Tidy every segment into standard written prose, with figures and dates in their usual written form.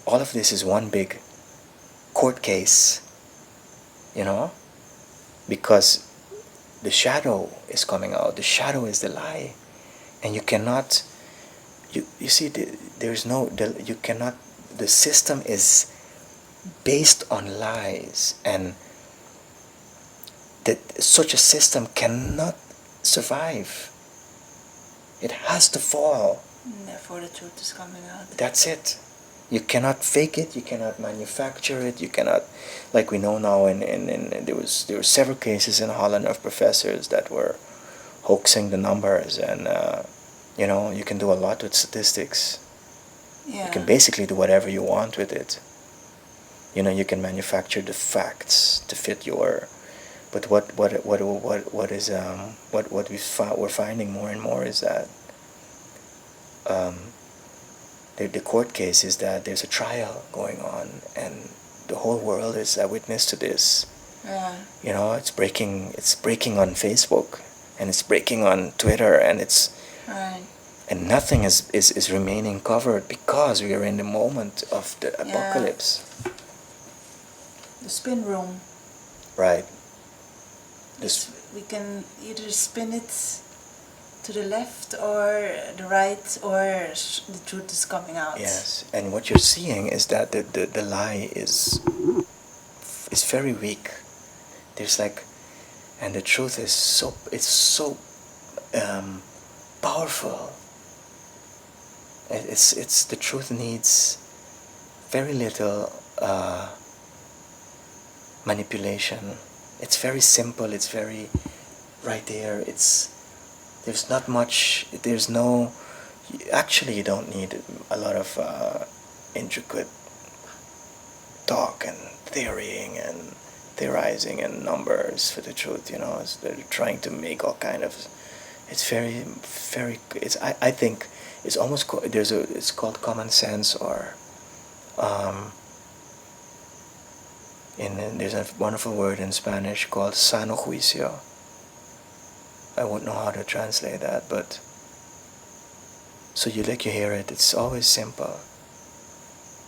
all of this is one big court case, you know, because the shadow is coming out. The shadow is the lie, and you cannot. You see, there's no. You cannot. The system is based on lies, and that such a system cannot survive. It has to fall. Therefore, the truth is coming out. That's it. You cannot fake it. You cannot manufacture it. You cannot, like we know now. In there were several cases in Holland of professors that were hoaxing the numbers, and you can do a lot with statistics. Yeah. You can basically do whatever you want with it. You can manufacture the facts to fit your. But what is what we're finding more and more is that um, the court case is that there's a trial going on, and the whole world is a witness to this. Yeah. It's breaking on Facebook, and it's breaking on Twitter, and it's Right. and nothing is remaining covered because we are in the moment of the apocalypse. The spin room. Right. We can either spin it to the left or the right, or the truth is coming out. Yes, and what you're seeing is that the lie is very weak. There's like, and the truth is so powerful. It's the truth needs very little manipulation. It's very simple. It's very right there. There's not much. There's no. Actually, you don't need a lot of intricate talk and theorying and theorizing and numbers for the truth. They're trying to make all kind of. It's very, very. I think it's almost. It's called common sense, or. There's a wonderful word in Spanish called sano juicio. I won't know how to translate that, but so you hear it. It's always simple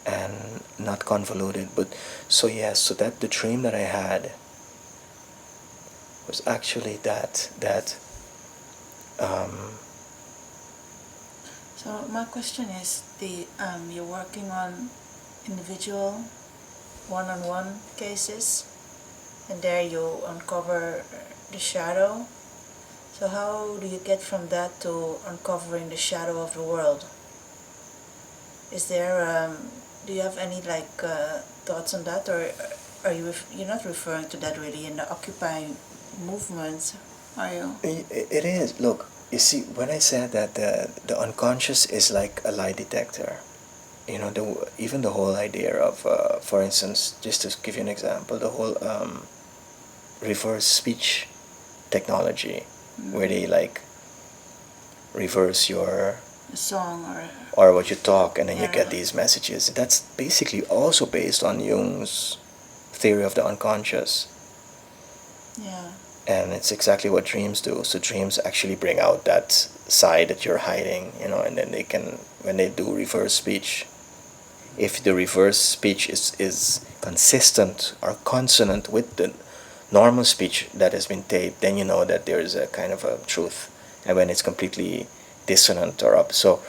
and not convoluted. But so yes, so that the dream that I had was actually that. So my question is, you're working on individual, one-on-one cases, and there you uncover the shadow. So how do you get from that to uncovering the shadow of the world? Is there, do you have any thoughts on that, or you're not referring to that really in the Occupy movement, are you? It is. Look, you see, when I said that the unconscious is like a lie detector, even the whole idea of, for instance, just to give you an example, the whole reverse speech technology, where they reverse your song or what you talk, and then you get these messages. That's basically also based on Jung's theory of the unconscious. Yeah. And it's exactly what dreams do. So dreams actually bring out that side that you're hiding, and then they can, when they do reverse speech, if the reverse speech is consistent or consonant with the normal speech that has been taped, then you know that there is a kind of a truth. And when it's completely dissonant or up, so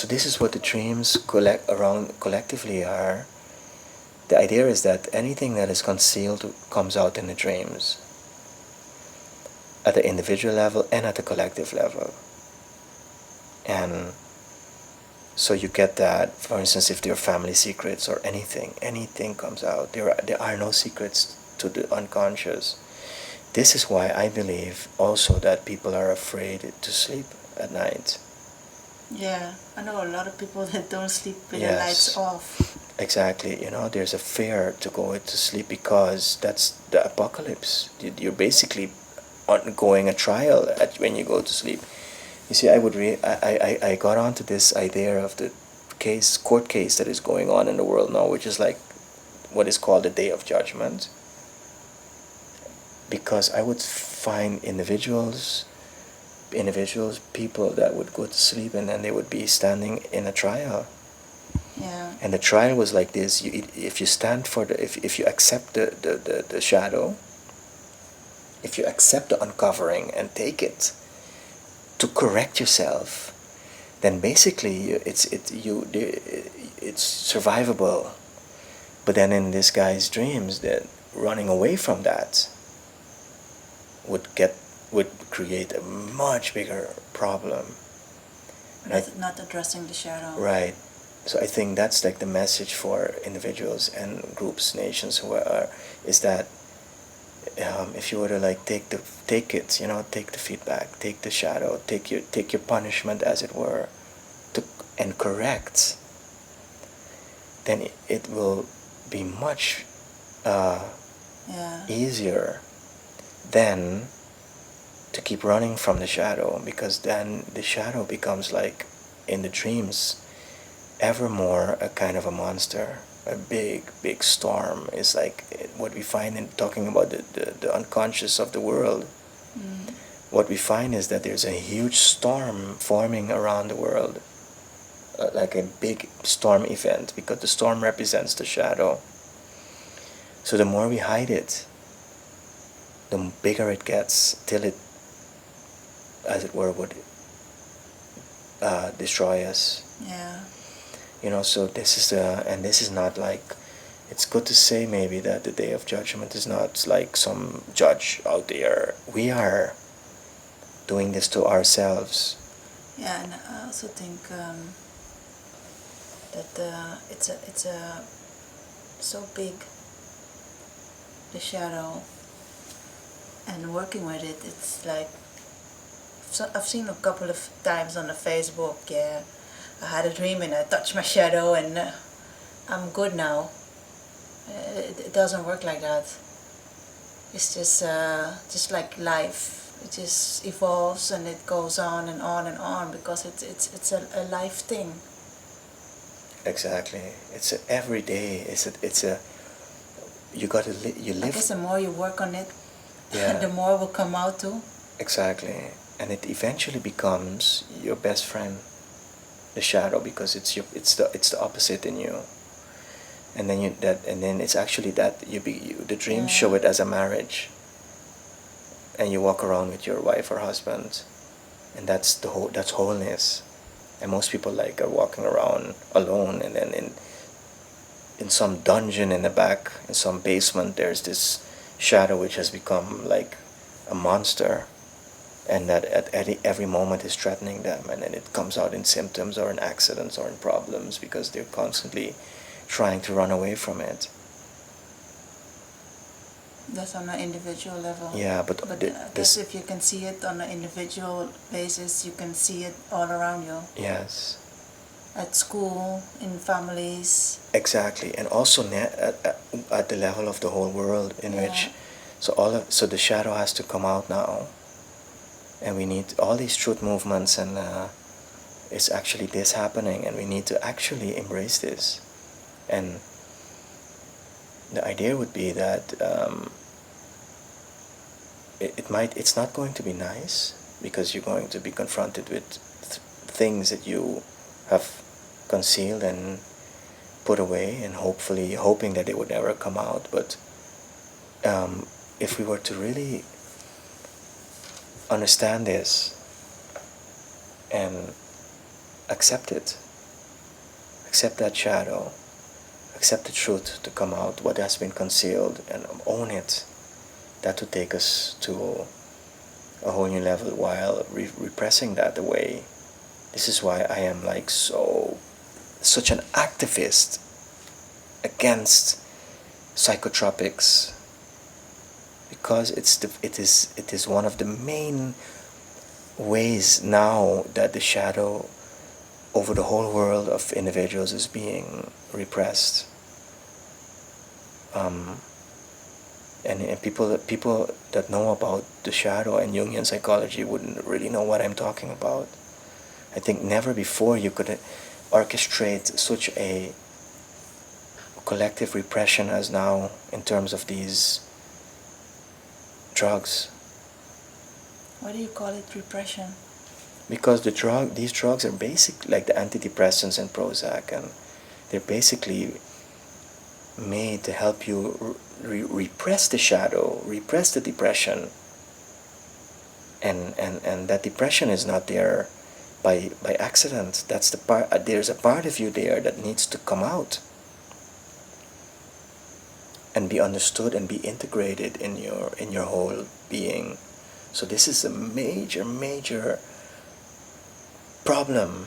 this is what the dreams collectively are. The idea is that anything that is concealed comes out in the dreams, at the individual level and at the collective level. And so you get that, for instance, if there are family secrets or anything comes out. There are no secrets to the unconscious. This is why I believe also that people are afraid to sleep at night. Yeah, I know a lot of people that don't sleep with the lights off. Exactly, there's a fear to go to sleep because that's the apocalypse. You're basically undergoing a trial when you go to sleep. You see, I got onto this idea of the court case that is going on in the world now, which is like what is called the Day of Judgment, because I would find individuals, people that would go to sleep and then they would be standing in a trial. Yeah. Yeah. And the trial was like this: if you stand for if you accept the shadow, if you accept the uncovering and take it to correct yourself, then basically it's survivable. But then in this guy's dreams, that running away from that would create a much bigger problem. Not addressing the shadow. Right. So I think that's like the message for individuals and groups, nations who are is that if you were to like take it, take the feedback, take the shadow, take your punishment, as it were, to and correct, then it will be much Yeah. easier than to keep running from the shadow, because then the shadow becomes like in the dreams ever more a kind of a monster, a big storm. Is like what we find in talking about the unconscious of the world. Mm. What we find is that there's a huge storm forming around the world, like a big storm event, because the storm represents the shadow. So the more we hide it, the bigger it gets, till it, as it were, would destroy us. Yeah. So this is not like, it's good to say maybe that the day of judgment is not like some judge out there. We are doing this to ourselves. Yeah, and I also think that it's a so big, the shadow, and working with it. It's like, so I've seen a couple of times on the Facebook. Yeah, I had a dream and I touched my shadow and I'm good now. It doesn't work like that. It's just like life. It just evolves and it goes on and on and on, because it's a life thing. Exactly. It's a every day. It's a you got to you I live. guess the more you work on it, Yeah. the more will come out too. Exactly. And it eventually becomes your best friend, the shadow, because it's the opposite in you. And then it's actually that the dreams show it as a marriage, and you walk around with your wife or husband, and that's wholeness. And most people like are walking around alone, and then in some dungeon in the back, in some basement, there's this shadow which has become like a monster, and that at every moment is threatening them, and then it comes out in symptoms or in accidents or in problems, because they're constantly trying to run away from it. That's on an individual level. Yeah, but I guess if you can see it on an individual basis, you can see it all around you. Yes. At school, in families. Exactly, and also at the level of the whole world, in which, so the shadow has to come out now, and we need all these truth movements, and it's actually this happening, and we need to actually embrace this. And the idea would be that it's not going to be nice, because you're going to be confronted with things that you have concealed and put away, and hopefully hoping that it would never come out. But if we were to really understand this and accept it, accept that shadow, accept the truth to come out, what has been concealed, and own it, that would take us to a whole new level, while repressing that away. This is why I am like such an activist against psychotropics, because it is one of the main ways now that the shadow over the whole world of individuals is being repressed. And people that know about the shadow and Jungian psychology wouldn't really know what I'm talking about. I think never before you could orchestrate such a collective repression as now, in terms of these drugs. Why do you call it repression? Because these drugs are basic, like the antidepressants and Prozac, They're basically made to help you repress the shadow, repress the depression. And that depression is not there by accident. That's the part. There's a part of you there that needs to come out and be understood and be integrated in your whole being. So this is a major problem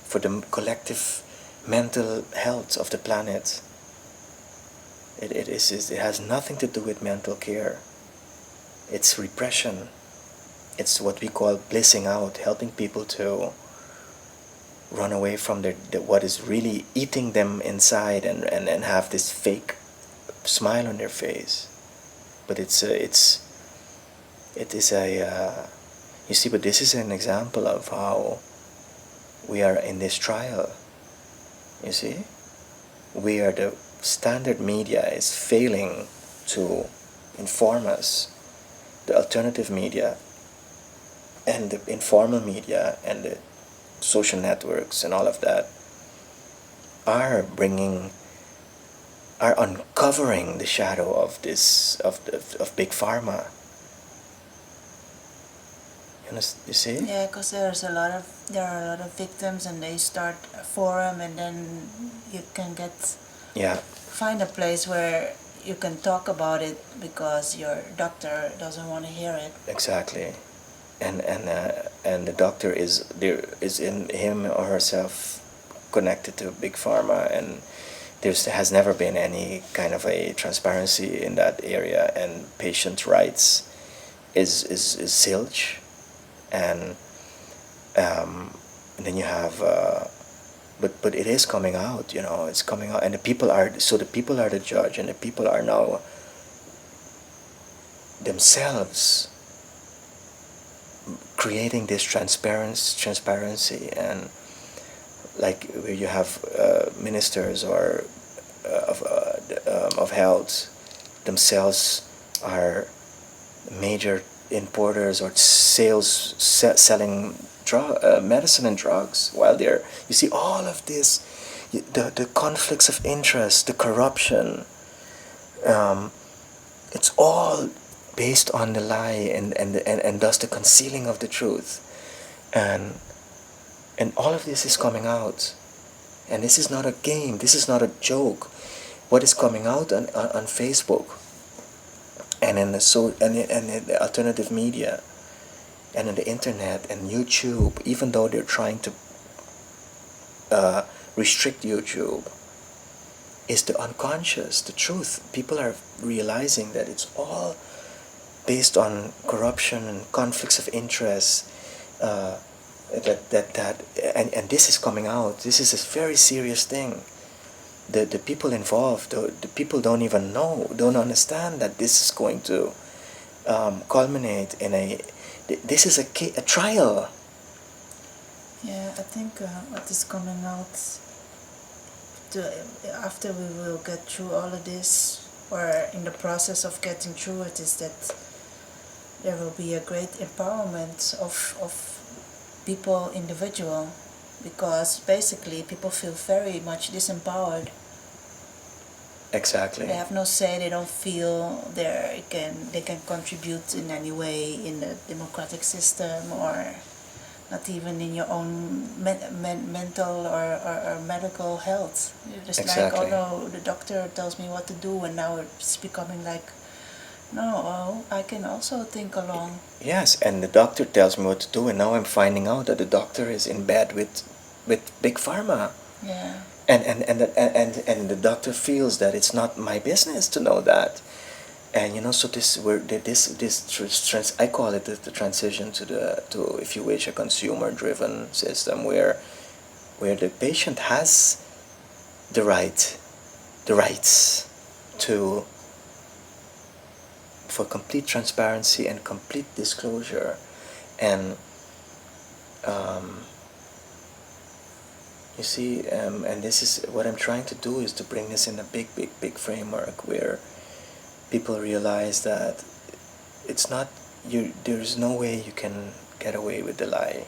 for the collective mental health of the planet. It has nothing to do with mental care. It's repression. It's what we call blissing out, helping people to run away from what is really eating them inside, and have this fake smile on their face. But it is a you see, but this is an example of how we are in this trial. You see, we are the standard media is failing to inform us. The alternative media and the informal media and the social networks and all of that are uncovering the shadow of this of big pharma. You see? Yeah, because there are a lot of victims, and they start a forum, and then you can find a place where you can talk about it because your doctor doesn't want to hear it. Exactly. And the doctor is in him or herself connected to big pharma, and there has never been any kind of a transparency in that area, and patient rights is zilch. And then you have but it is coming out, it's coming out, and the people are the judge, and the people are now themselves creating this transparency. And like where you have ministers or of health themselves are major importers or selling medicine and drugs, while you see all of this, the conflicts of interest, the corruption, it's all based on the lie, and thus the concealing of the truth, and all of this is coming out. And this is not a game, this is not a joke. What is coming out on Facebook and in the alternative media and in the internet and YouTube, even though they're trying to restrict YouTube, is the unconscious, the truth. People are realizing that it's all based on corruption and conflicts of interest. And this is coming out. This is a very serious thing. The people involved, the people don't even know, don't understand that this is going to culminate in this is a trial. Yeah, I think what is coming out after we will get through all of this, or in the process of getting through it, is that there will be a great empowerment of people, individual, because basically people feel very much disempowered. Exactly. They have no say. They don't feel they can contribute in any way in the democratic system, or not even in your own mental or medical health. You're just exactly. like, oh no, the doctor tells me what to do, and now it's becoming like, no, I can also think along. Yes, and the doctor tells me what to do, and now I'm finding out that the doctor is in bed with big pharma. Yeah. And the doctor feels that it's not my business to know that. And so I call it the transition to, if you wish, a consumer-driven system where the patient has the rights for complete transparency and complete disclosure. And you see, and this is what I'm trying to do, is to bring this in a big framework where people realize that it's not there's no way you can get away with the lie.